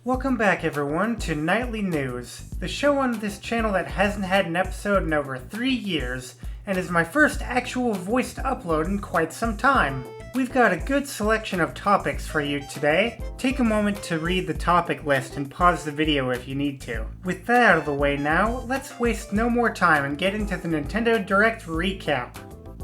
Welcome back everyone to Nightly News, the show on this channel that hasn't had an episode in over 3 years, and is my first actual voiced upload in quite some time. We've got a good selection of topics for you today. Take a moment to read the topic list and pause the video if you need to. With that out of the way now, let's waste no more time and get into the Nintendo Direct recap.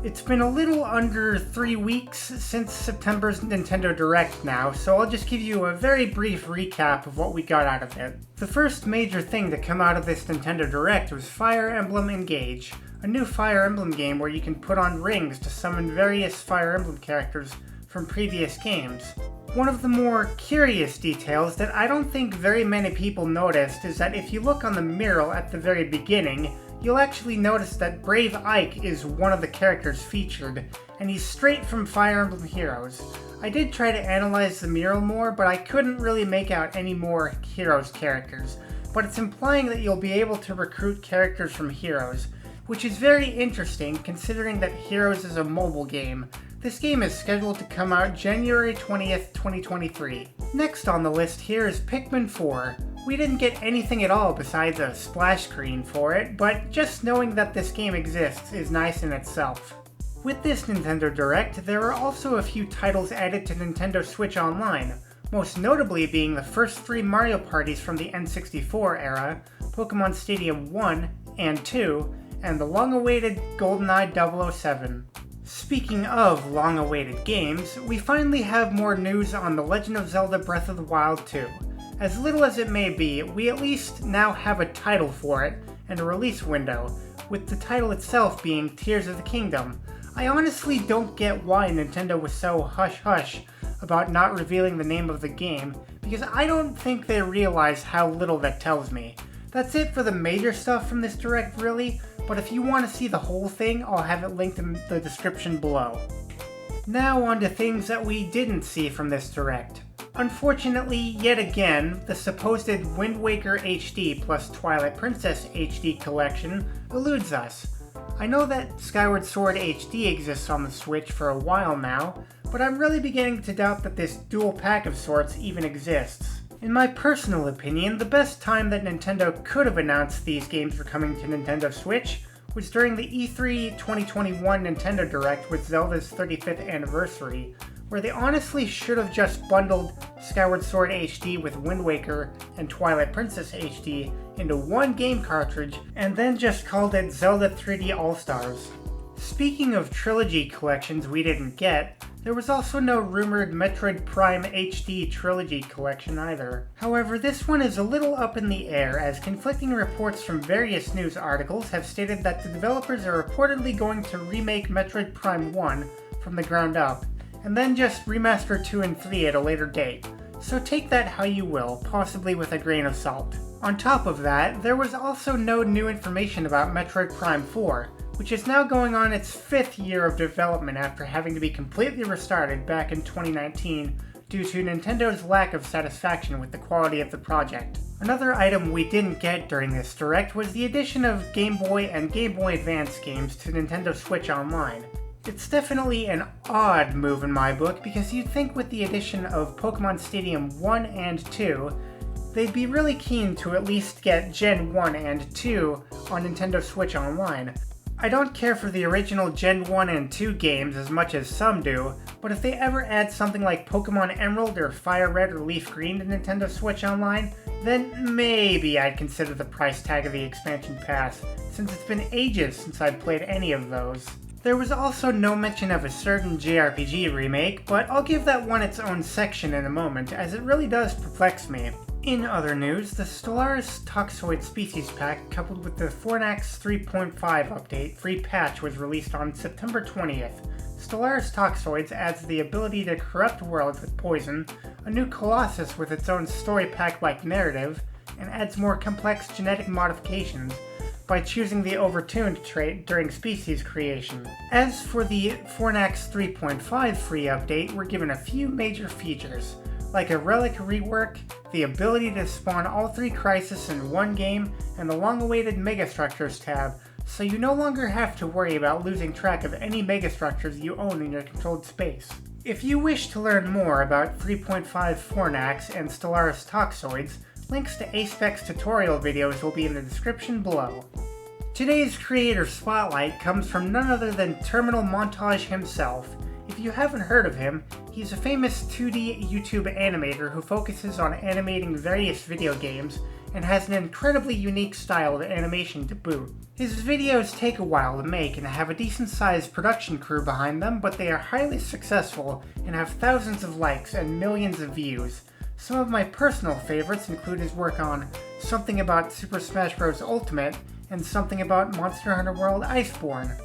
It's been a little under 3 weeks since September's Nintendo Direct now, so I'll just give you a very brief recap of what we got out of it. The first major thing to come out of this Nintendo Direct was Fire Emblem Engage, a new Fire Emblem game where you can put on rings to summon various Fire Emblem characters from previous games. One of the more curious details that I don't think very many people noticed is that if you look on the mural at the very beginning, you'll actually notice that Brave Ike is one of the characters featured, and he's straight from Fire Emblem Heroes. I did try to analyze the mural more, but I couldn't really make out any more Heroes characters, but it's implying that you'll be able to recruit characters from Heroes, which is very interesting considering that Heroes is a mobile game. This game is scheduled to come out January 20th, 2023. Next on the list here is Pikmin 4. We didn't get anything at all besides a splash screen for it, but just knowing that this game exists is nice in itself. With this Nintendo Direct, there are also a few titles added to Nintendo Switch Online, most notably being the first 3 Mario parties from the N64 era, Pokemon Stadium 1 and 2, and the long-awaited GoldenEye 007. Speaking of long-awaited games, we finally have more news on The Legend of Zelda Breath of the Wild 2. As little as it may be, we at least now have a title for it and a release window, with the title itself being Tears of the Kingdom. I honestly don't get why Nintendo was so hush-hush about not revealing the name of the game, because I don't think they realize how little that tells me. That's it for the major stuff from this Direct really, but if you want to see the whole thing, I'll have it linked in the description below. Now on to things that we didn't see from this Direct. Unfortunately, yet again, the supposed Wind Waker HD plus Twilight Princess HD collection eludes us. I know that Skyward Sword HD exists on the Switch for a while now, but I'm really beginning to doubt that this dual pack of sorts even exists. In my personal opinion, the best time that Nintendo could have announced these games were coming to Nintendo Switch was during the E3 2021 Nintendo Direct with Zelda's 35th anniversary, where they honestly should have just bundled Skyward Sword HD with Wind Waker and Twilight Princess HD into one game cartridge and then just called it Zelda 3D All-Stars. Speaking of trilogy collections we didn't get, there was also no rumored Metroid Prime HD Trilogy collection either. However, this one is a little up in the air, as conflicting reports from various news articles have stated that the developers are reportedly going to remake Metroid Prime 1 from the ground up, and then just remaster 2 and 3 at a later date. So take that how you will, possibly with a grain of salt. On top of that, there was also no new information about Metroid Prime 4, which is now going on its 5th year of development after having to be completely restarted back in 2019 due to Nintendo's lack of satisfaction with the quality of the project. Another item we didn't get during this Direct was the addition of Game Boy and Game Boy Advance games to Nintendo Switch Online. It's definitely an odd move in my book because you'd think with the addition of Pokemon Stadium 1 and 2, they'd be really keen to at least get Gen 1 and 2 on Nintendo Switch Online. I don't care for the original Gen 1 and 2 games as much as some do, but if they ever add something like Pokemon Emerald or Fire Red or Leaf Green to Nintendo Switch Online, then maybe I'd consider the price tag of the expansion pass, since it's been ages since I've played any of those. There was also no mention of a certain JRPG remake, but I'll give that one its own section in a moment, as it really does perplex me. In other news, the Stellaris Toxoid Species Pack, coupled with the Fornax 3.5 update, free patch was released on September 20th. Stellaris Toxoids adds the ability to corrupt worlds with poison, a new Colossus with its own story pack-like narrative, and adds more complex genetic modifications by choosing the overtuned trait during species creation. As for the Fornax 3.5 free update, we're given a few major features, like a relic rework, the ability to spawn all 3 Crisis in one game, and the long-awaited Megastructures tab, so you no longer have to worry about losing track of any Megastructures you own in your controlled space. If you wish to learn more about 3.5 Fornax and Stellaris Toxoids, links to Aspec's tutorial videos will be in the description below. Today's creator spotlight comes from none other than TerminalMontage himself. If you haven't heard of him, he's a famous 2D YouTube animator who focuses on animating various video games and has an incredibly unique style of animation to boot. His videos take a while to make and have a decent-sized production crew behind them, but they are highly successful and have thousands of likes and millions of views. Some of my personal favorites include his work on Something About Super Smash Bros. Ultimate and Something About Monster Hunter World Iceborne.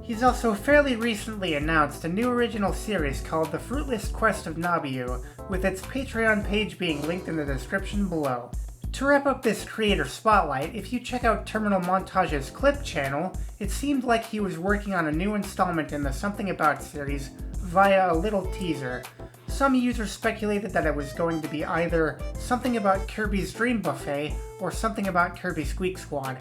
He's also fairly recently announced a new original series called The Fruitless Quest of Nabiu, with its Patreon page being linked in the description below. To wrap up this creator spotlight, if you check out TerminalMontage's clip channel, it seemed like he was working on a new installment in the Something About series via a little teaser. Some users speculated that it was going to be either Something About Kirby's Dream Buffet or Something About Kirby Squeak Squad.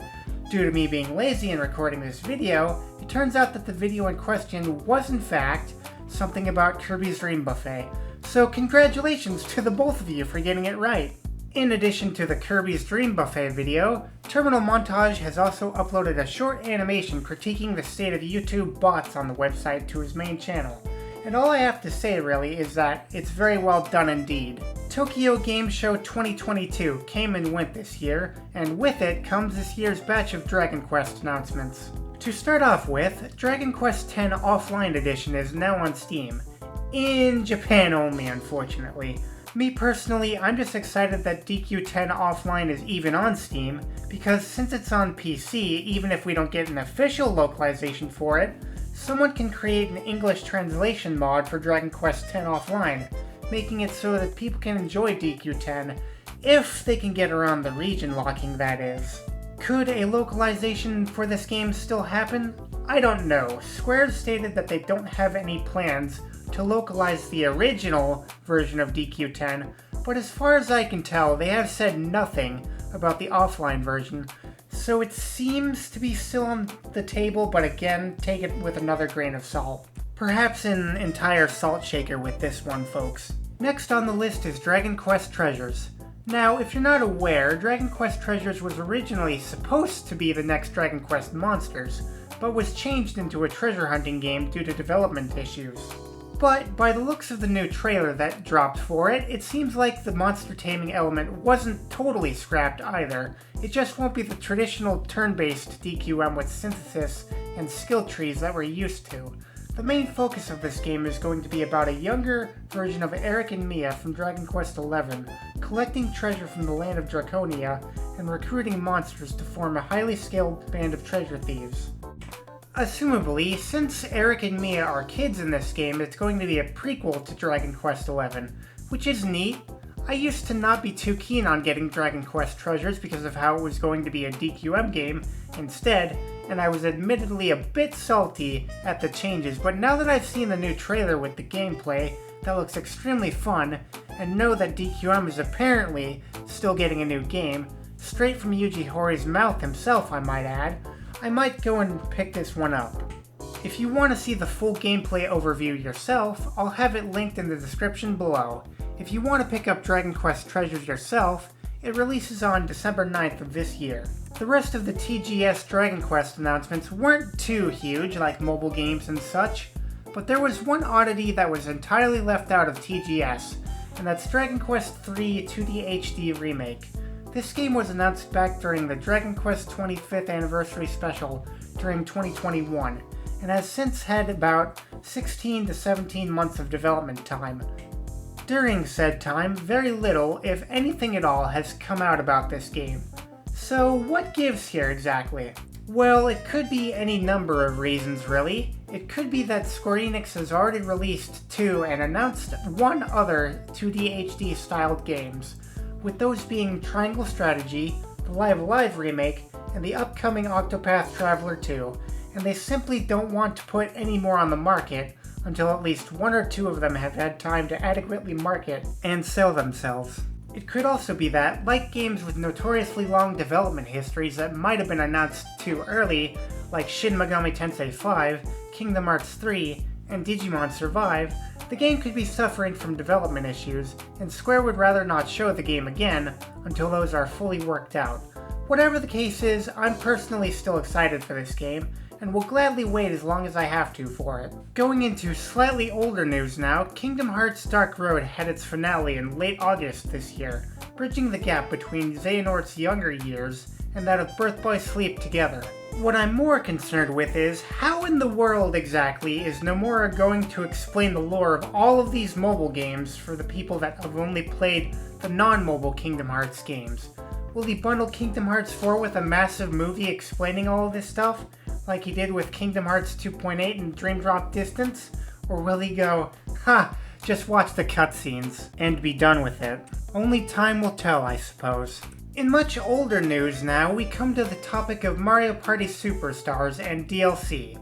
Due to me being lazy and recording this video, it turns out that the video in question was in fact Something About Kirby's Dream Buffet. So congratulations to the both of you for getting it right. In addition to the Kirby's Dream Buffet video, TerminalMontage has also uploaded a short animation critiquing the state of YouTube bots on the website to his main channel. And all I have to say really is that it's very well done indeed. Tokyo Game Show 2022 came and went this year, and with it comes this year's batch of Dragon Quest announcements. To start off with, Dragon Quest X Offline Edition is now on Steam. In Japan only, unfortunately. Me personally, I'm just excited that DQ10 Offline is even on Steam, because since it's on PC, even if we don't get an official localization for it, someone can create an English translation mod for Dragon Quest X Offline, making it so that people can enjoy DQ10, if they can get around the region locking, that is. Could a localization for this game still happen? I don't know. Square stated that they don't have any plans to localize the original version of DQ10, but as far as I can tell, they have said nothing about the offline version, so it seems to be still on the table, but again, take it with another grain of salt. Perhaps an entire salt shaker with this one, folks. Next on the list is Dragon Quest Treasures. Now, if you're not aware, Dragon Quest Treasures was originally supposed to be the next Dragon Quest Monsters, but was changed into a treasure hunting game due to development issues. But by the looks of the new trailer that dropped for it, it seems like the monster taming element wasn't totally scrapped either. It just won't be the traditional turn-based DQM with synthesis and skill trees that we're used to. The main focus of this game is going to be about a younger version of Eric and Mia from Dragon Quest XI, collecting treasure from the land of Draconia and recruiting monsters to form a highly scaled band of treasure thieves. Assumably, since Eric and Mia are kids in this game, it's going to be a prequel to Dragon Quest XI, which is neat. I used to not be too keen on getting Dragon Quest Treasures because of how it was going to be a DQM game instead, and I was admittedly a bit salty at the changes, but now that I've seen the new trailer with the gameplay, that looks extremely fun, and know that DQM is apparently still getting a new game, straight from Yuji Horí's mouth himself, I might add, I might go and pick this one up. If you want to see the full gameplay overview yourself, I'll have it linked in the description below. If you want to pick up Dragon Quest Treasures yourself, it releases on December 9th of this year. The rest of the TGS Dragon Quest announcements weren't too huge, like mobile games and such, but there was one oddity that was entirely left out of TGS, and that's Dragon Quest III 2D HD Remake. This game was announced back during the Dragon Quest 25th Anniversary Special during 2021, and has since had about 16 to 17 months of development time. During said time, very little, if anything at all, has come out about this game. So what gives here exactly? Well, it could be any number of reasons really. It could be that Square Enix has already released 2 and announced 1 other 2D HD styled games, with those being Triangle Strategy, the Live Alive remake, and the upcoming Octopath Traveler 2, and they simply don't want to put any more on the market until at least 1 or 2 of them have had time to adequately market and sell themselves. It could also be that, like games with notoriously long development histories that might have been announced too early, like Shin Megami Tensei V, Kingdom Hearts 3, and Digimon Survive, the game could be suffering from development issues, and Square would rather not show the game again until those are fully worked out. Whatever the case is, I'm personally still excited for this game, and will gladly wait as long as I have to for it. Going into slightly older news now, Kingdom Hearts Dark Road had its finale in late August this year, bridging the gap between Xehanort's younger years and that of Birth by Sleep together. What I'm more concerned with is, how in the world exactly is Nomura going to explain the lore of all of these mobile games for the people that have only played the non-mobile Kingdom Hearts games? Will he bundle Kingdom Hearts 4 with a massive movie explaining all of this stuff, like he did with Kingdom Hearts 2.8 and Dream Drop Distance? Or will he go, just watch the cutscenes, and be done with it? Only time will tell, I suppose. In much older news now, we come to the topic of Mario Party Superstars and DLC.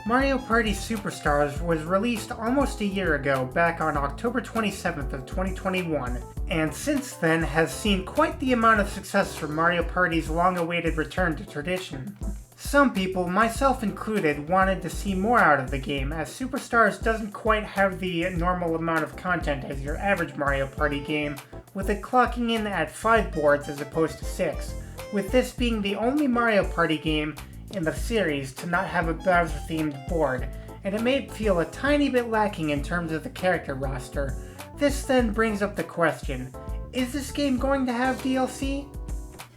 Mario Party Superstars was released almost a year ago, back on October 27th of 2021, and since then has seen quite the amount of success for Mario Party's long-awaited return to tradition. Some people, myself included, wanted to see more out of the game, as Superstars doesn't quite have the normal amount of content as your average Mario Party game, with it clocking in at 5 boards as opposed to 6, with this being the only Mario Party game in the series to not have a Bowser-themed board, and it may feel a tiny bit lacking in terms of the character roster. This then brings up the question, is this game going to have DLC?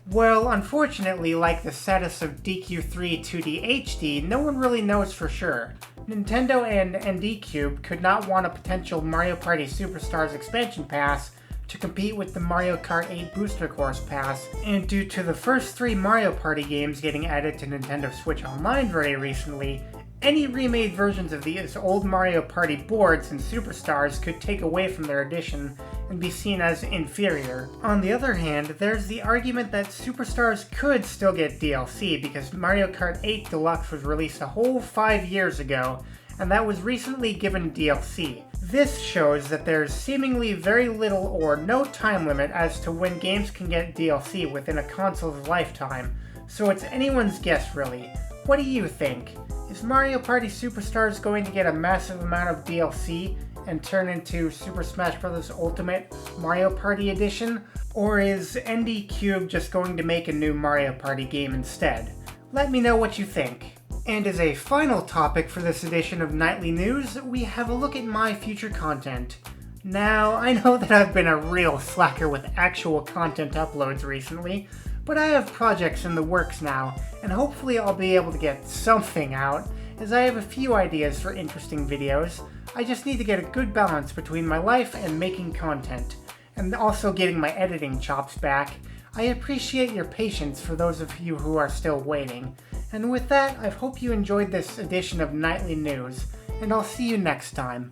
Well, unfortunately, like the status of DQ3 2D HD, no one really knows for sure. Nintendo and NDCube could not want a potential Mario Party Superstars expansion pass to compete with the Mario Kart 8 Booster Course Pass, and due to the first 3 Mario Party games getting added to Nintendo Switch Online very recently, any remade versions of these old Mario Party boards and Superstars could take away from their addition and be seen as inferior. On the other hand, there's the argument that Superstars could still get DLC because Mario Kart 8 Deluxe was released a whole 5 years ago, and that was recently given DLC. This shows that there's seemingly very little or no time limit as to when games can get DLC within a console's lifetime, so it's anyone's guess really. What do you think? Is Mario Party Superstars going to get a massive amount of DLC and turn into Super Smash Bros. Ultimate Mario Party Edition? Or is NDCube just going to make a new Mario Party game instead? Let me know what you think. And as a final topic for this edition of Nightly News, we have a look at my future content. Now, I know that I've been a real slacker with actual content uploads recently, but I have projects in the works now, and hopefully I'll be able to get something out, as I have a few ideas for interesting videos. I just need to get a good balance between my life and making content, and also getting my editing chops back. I appreciate your patience for those of you who are still waiting. And with that, I hope you enjoyed this edition of Nightly News, and I'll see you next time.